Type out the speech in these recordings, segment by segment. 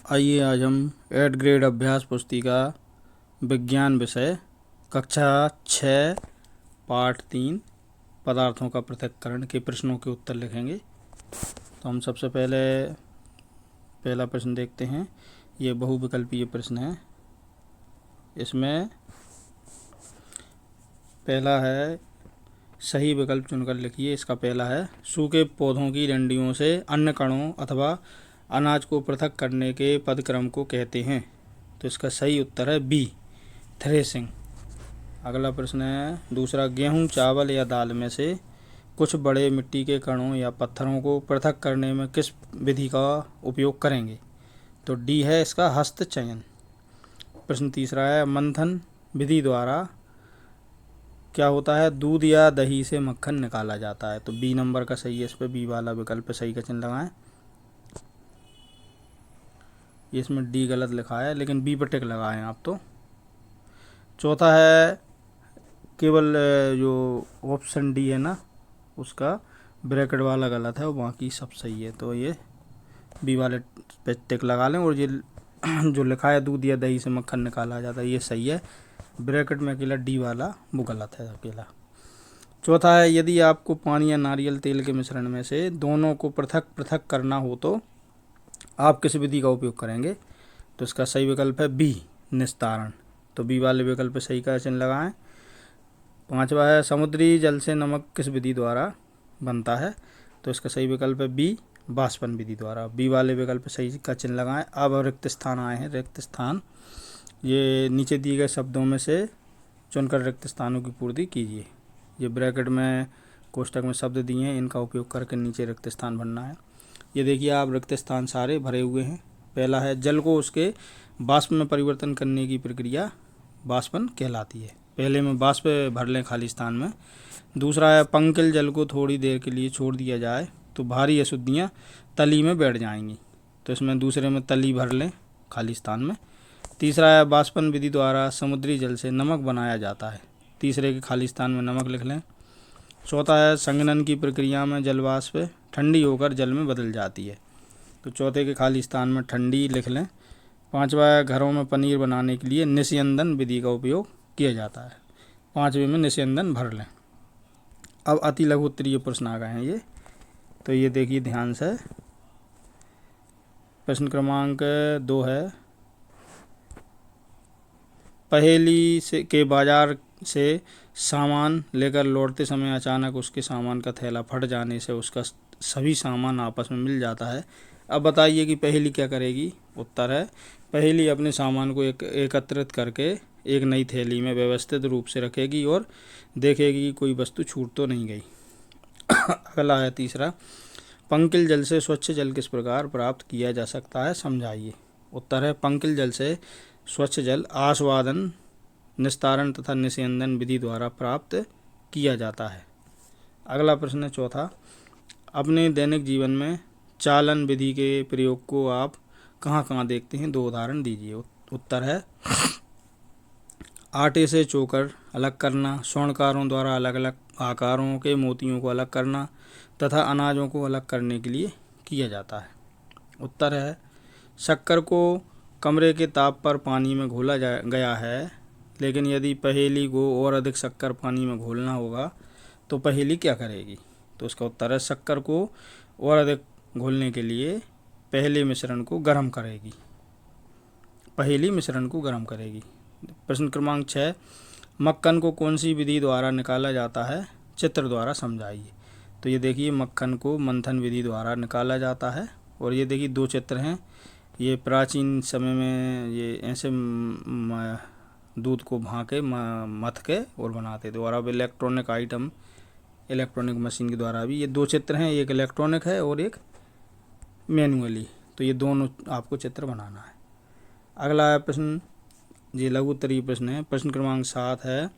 आइए आज हम 8th ग्रेड अभ्यास पुस्तिका विज्ञान विषय कक्षा 6 पाठ 3 पदार्थों का पृथक्करण के प्रश्नों के उत्तर लिखेंगे। तो हम सबसे पहला प्रश्न देखते हैं। ये बहुविकल्पीय प्रश्न है। इसमें पहला है, सही विकल्प चुनकर लिखिए। इसका पहला है, सूखे पौधों की डंडियों से अन्य कणों अथवा अनाज को पृथक करने के पदक्रम को कहते हैं। तो इसका सही उत्तर है बी, थ्रेसिंग। अगला प्रश्न है दूसरा, गेहूं, चावल या दाल में से कुछ बड़े मिट्टी के कणों या पत्थरों को पृथक करने में किस विधि का उपयोग करेंगे। तो डी है इसका हस्त चयन। प्रश्न तीसरा है, मंथन विधि द्वारा क्या होता है, दूध या दही से मक्खन निकाला जाता है। तो बी नंबर का सही है। इस पर बी वाला विकल्प सही का चिन्ह लगाएं। इसमें डी गलत लिखा है, लेकिन बी पर टिक लगाएं आप। तो चौथा है, केवल जो ऑप्शन डी है ना, उसका ब्रैकेट वाला गलत है और बाकी सब सही है। तो ये बी वाले पे टिक लगा लें। और ये जो लिखा है दूध या दही से मक्खन निकाला जाता है, ये सही है। ब्रैकेट में अकेला डी वाला वो गलत है अकेला। चौथा है, यदि आपको पानी या नारियल तेल के मिश्रण में से दोनों को पृथक पृथक करना हो तो आप किस विधि का उपयोग करेंगे। तो इसका सही विकल्प है बी, निस्तारण। तो बी वाले विकल्प पे सही का चिन्ह लगाएं। पांचवा है, समुद्री जल से नमक किस विधि द्वारा बनता है। तो इसका सही विकल्प है बी, बाष्पन विधि द्वारा। बी वाले विकल्प पे सही का चिन्ह लगाएं। अब रिक्त स्थान आए हैं। रिक्त स्थान, ये नीचे दिए गए शब्दों में से चुनकर रिक्त स्थानों की पूर्ति कीजिए। ये ब्रैकेट में कोष्टक में शब्द दिए हैं, इनका उपयोग करके नीचे रिक्त स्थान भरना है। ये देखिए आप, रिक्त स्थान सारे भरे हुए हैं। पहला है, जल को उसके बाष्प में परिवर्तन करने की प्रक्रिया बाष्पन कहलाती है। पहले में बाष्प भर लें खाली स्थान में। दूसरा है, पंकिल जल को थोड़ी देर के लिए छोड़ दिया जाए तो भारी अशुद्धियाँ तली में बैठ जाएंगी। तो इसमें दूसरे में तली भर लें खाली स्थान में। तीसरा है, बाष्पन विधि द्वारा समुद्री जल से नमक बनाया जाता है। तीसरे के खाली स्थान में नमक लिख लें। चौथा है, संघनन की प्रक्रिया में जल वाष्प ठंडी होकर जल में बदल जाती है। तो चौथे के खाली स्थान में ठंडी लिख लें। पांचवा है, घरों में पनीर बनाने के लिए निस्यंदन विधि का उपयोग किया जाता है। पांचवे में निस्यंदन भर लें। अब अति लघु उत्तरीय प्रश्न आ गए हैं ये। तो ये देखिए ध्यान से। प्रश्न क्रमांक 2 है, पहेली से के बाजार से सामान लेकर लौटते समय अचानक उसके सामान का थैला फट जाने से उसका सभी सामान आपस में मिल जाता है। अब बताइए कि पहेली क्या करेगी। उत्तर है, पहेली अपने सामान को एकत्रित करके एक नई थैली में व्यवस्थित रूप से रखेगी और देखेगी कि कोई वस्तु छूट तो नहीं गई। अगला है तीसरा, पंकिल जल से स्वच्छ जल किस प्रकार प्राप्त किया जा सकता है, समझाइए। उत्तर है, पंकिल जल से स्वच्छ जल आस्वादन, निस्तारण तथा निस्यंदन विधि द्वारा प्राप्त किया जाता है। अगला प्रश्न है चौथा, अपने दैनिक जीवन में चालन विधि के प्रयोग को आप कहाँ कहाँ देखते हैं, 2 उदाहरण दीजिए। उत्तर है, आटे से चोकर अलग करना, स्वर्णकारों द्वारा अलग अलग आकारों के मोतियों को अलग करना तथा अनाजों को अलग करने के लिए किया जाता है। उत्तर है, शक्कर को कमरे के ताप पर पानी में घोला गया है, लेकिन यदि पहेली को और अधिक शक्कर पानी में घोलना होगा तो पहेली क्या करेगी। तो इसका उत्तर है, शक्कर को और अधिक घोलने के लिए पहले मिश्रण को गर्म करेगी। पहेली मिश्रण को गर्म करेगी। प्रश्न क्रमांक 6, मक्खन को कौन सी विधि द्वारा निकाला जाता है, चित्र द्वारा समझाइए। तो ये देखिए, मक्खन को मंथन विधि द्वारा निकाला जाता है। और ये देखिए 2 चित्र हैं। ये प्राचीन समय में ये ऐसे दूध को भाके मथ के और बनाते थे। और अब इलेक्ट्रॉनिक आइटम, इलेक्ट्रॉनिक मशीन के द्वारा भी। ये 2 चित्र हैं, एक इलेक्ट्रॉनिक है और एक मैनुअली। तो ये दोनों आपको चित्र बनाना है। अगला प्रश्न, ये लघु उत्तरीय प्रश्न है। प्रश्न क्रमांक 7 है,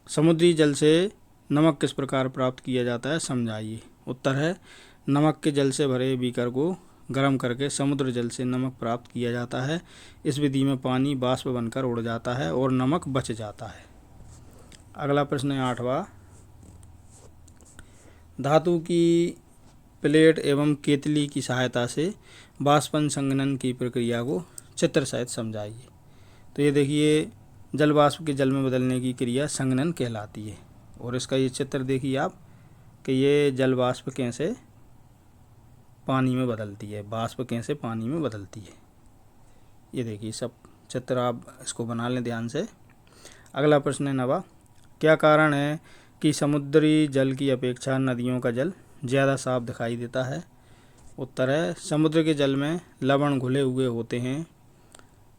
समुद्री जल से नमक किस प्रकार प्राप्त किया जाता है, समझाइए। उत्तर है, नमक के जल से भरे बीकर को गर्म करके समुद्र जल से नमक प्राप्त किया जाता है। इस विधि में पानी बाष्प बनकर उड़ जाता है और नमक बच जाता है। अगला प्रश्न है 8वां, धातु की प्लेट एवं केतली की सहायता से वाष्पन संघनन की प्रक्रिया को चित्र सहित समझाइए। तो ये देखिए, जल वाष्प के जल में बदलने की क्रिया संघनन कहलाती है। और इसका ये चित्र देखिए आप कि ये जल वाष्प कैसे पानी में बदलती है, वाष्प कैसे पानी में बदलती है। ये देखिए सब चित्र आप इसको बना लें ध्यान से। अगला प्रश्न है 9वां, क्या कारण है कि समुद्री जल की अपेक्षा नदियों का जल ज़्यादा साफ दिखाई देता है? उत्तर है, समुद्र के जल में लवण घुले हुए होते हैं,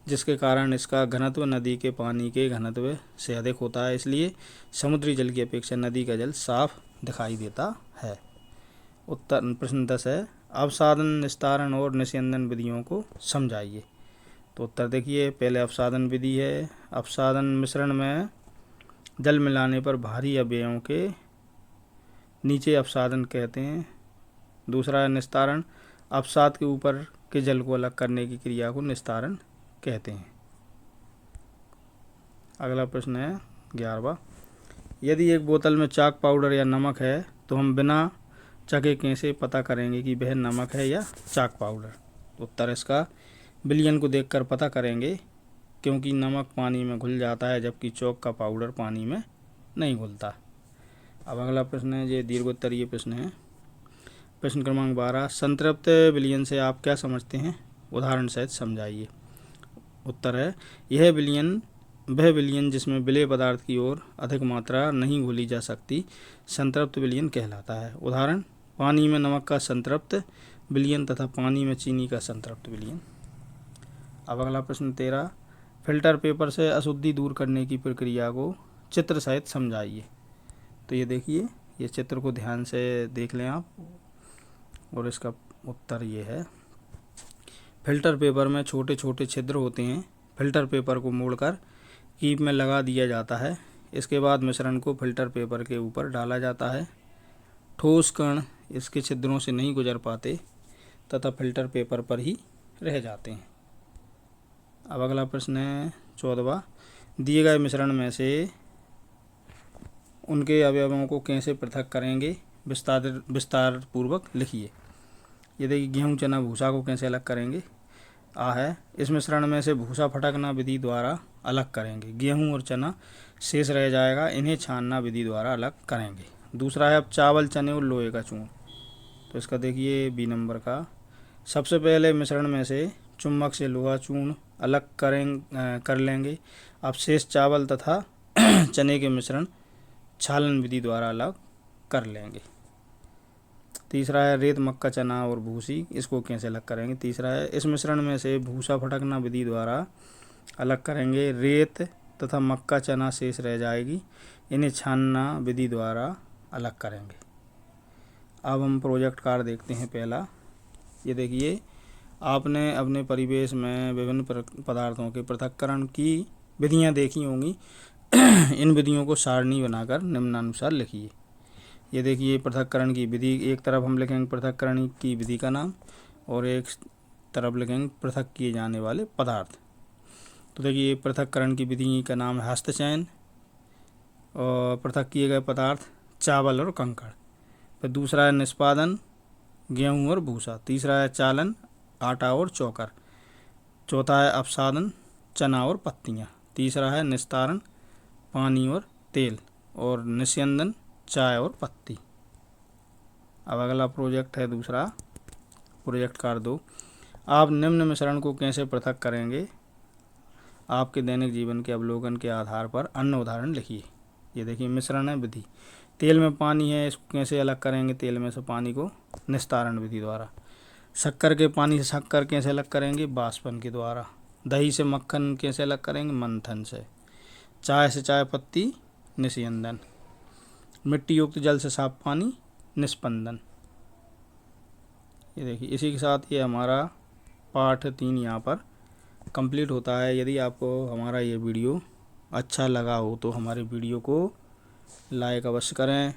जिसके कारण इसका घनत्व नदी के पानी के घनत्व से अधिक होता है, इसलिए समुद्री जल की अपेक्षा नदी का जल साफ दिखाई देता है। उत्तर प्रश्न 10 है, अवसादन, निस्तारण और निस्यंदन विधियों को समझाइए। तो उत्तर देखिए, पहले अवसादन विधि है। अवसादन मिश्रण में जल मिलाने पर भारी अवयवों के नीचे अवसादन कहते हैं। दूसरा है निस्तारण, अवसाद के ऊपर के जल को अलग करने की क्रिया को निस्तारण कहते हैं। अगला प्रश्न है 11वां, यदि एक बोतल में चाक पाउडर या नमक है तो हम बिना चखे कैसे पता करेंगे कि वह नमक है या चाक पाउडर? उत्तर इसका विलयन को देखकर पता करेंगे, क्योंकि नमक पानी में घुल जाता है जबकि चौक का पाउडर पानी में नहीं घुलता। अब अगला प्रश्न है, ये दीर्घोत्तरीय प्रश्न है। प्रश्न क्रमांक 12, संतृप्त विलयन से आप क्या समझते हैं? उदाहरण सहित समझाइए। उत्तर है, यह विलयन वह विलयन जिसमें विलेय पदार्थ की ओर अधिक मात्रा नहीं घोली जा सकती संतृप्त विलयन कहलाता है। उदाहरण, पानी में नमक का संतृप्त विलयन तथा पानी में चीनी का संतृप्त विलयन। अब अगला प्रश्न 13, फिल्टर पेपर से अशुद्धि दूर करने की प्रक्रिया को चित्र सहित समझाइए। तो ये देखिए, ये चित्र को ध्यान से देख लें आप, और इसका उत्तर ये है। फिल्टर पेपर में छोटे छोटे छिद्र होते हैं। फिल्टर पेपर को मोड़कर कीप में लगा दिया जाता है। इसके बाद मिश्रण को फिल्टर पेपर के ऊपर डाला जाता है। ठोस कण इसके छिद्रों से नहीं गुजर पाते तथा फिल्टर पेपर पर ही रह जाते हैं। अब अगला प्रश्न है 14वां, दिए गए मिश्रण में से उनके अवयवों को कैसे पृथक करेंगे? विस्तार पूर्वक लिखिए। ये देखिए, गेहूँ चना भूसा को कैसे अलग करेंगे? आ है, इस मिश्रण में से भूसा फटकना विधि द्वारा अलग करेंगे। गेहूँ और चना शेष रह जाएगा, इन्हें छानना विधि द्वारा अलग करेंगे। दूसरा है, अब चावल, चने और लोहे का चूर्ण। तो इसका देखिए बी नंबर का, सबसे पहले मिश्रण में से चुम्बक से लोहा चूर्ण अलग कर लेंगे। अब शेष चावल तथा चने के मिश्रण छालन विधि द्वारा अलग कर लेंगे। तीसरा है, रेत, मक्का, चना और भूसी, इसको कैसे अलग करेंगे? तीसरा है, इस मिश्रण में से भूसा फटकना विधि द्वारा अलग करेंगे। रेत तथा मक्का, चना शेष रह जाएगी, इन्हें छानना विधि द्वारा अलग करेंगे। अब हम प्रोजेक्ट कार्ड देखते हैं। पहला, ये देखिए, आपने अपने परिवेश में विभिन्न पदार्थों के पृथक्करण की विधियां देखी होंगी। इन विधियों को सारणी बनाकर निम्नानुसार लिखिए। ये देखिए, पृथक्करण की विधि, एक तरफ हम लिखेंगे पृथक्करण की विधि का नाम और एक तरफ लिखेंगे पृथक किए जाने वाले पदार्थ। तो देखिए, पृथक्करण की विधि का नाम है हस्तचयन, और पृथक किए गए पदार्थ चावल और कंकड़। फिर दूसरा है निष्पादन, गेहूँ और भूसा। तीसरा है चालन, आटा और चोकर। चौथा है अपसादन, चना और पत्तियाँ। तीसरा है निस्तारण, पानी और तेल। और निस्यंदन, चाय और पत्ती। अब अगला प्रोजेक्ट है दूसरा, प्रोजेक्ट कार्ड 2, आप निम्न मिश्रण को कैसे पृथक करेंगे? आपके दैनिक जीवन के अवलोकन के आधार पर अन्य उदाहरण लिखिए। ये देखिए, मिश्रण है विधि, तेल में पानी है, इसको कैसे अलग करेंगे? तेल में से पानी को निस्तारण विधि द्वारा। शक्कर के पानी से शक्कर कैसे अलग करेंगे? वाष्पन के द्वारा। दही से मक्खन कैसे अलग करेंगे? मंथन से। चाय से चाय पत्ती, निस्यंदन। मिट्टी युक्त जल से साफ पानी, निस्पंदन। ये देखिए, इसी के साथ ये हमारा पाठ 3 यहाँ पर कंप्लीट होता है। यदि आपको हमारा ये वीडियो अच्छा लगा हो तो हमारे वीडियो को लाइक अवश्य करें,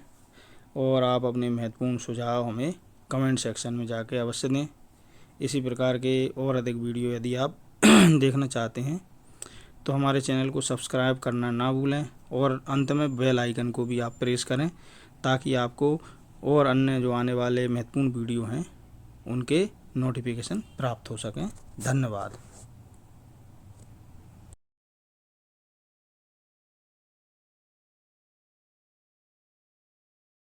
और आप अपने महत्वपूर्ण सुझाव हमें कमेंट सेक्शन में जाके अवश्य दें। इसी प्रकार के और अधिक वीडियो यदि आप देखना चाहते हैं तो हमारे चैनल को सब्सक्राइब करना ना भूलें, और अंत में बेल आइकन को भी आप प्रेस करें, ताकि आपको और अन्य जो आने वाले महत्वपूर्ण वीडियो हैं उनके नोटिफिकेशन प्राप्त हो सकें। धन्यवाद।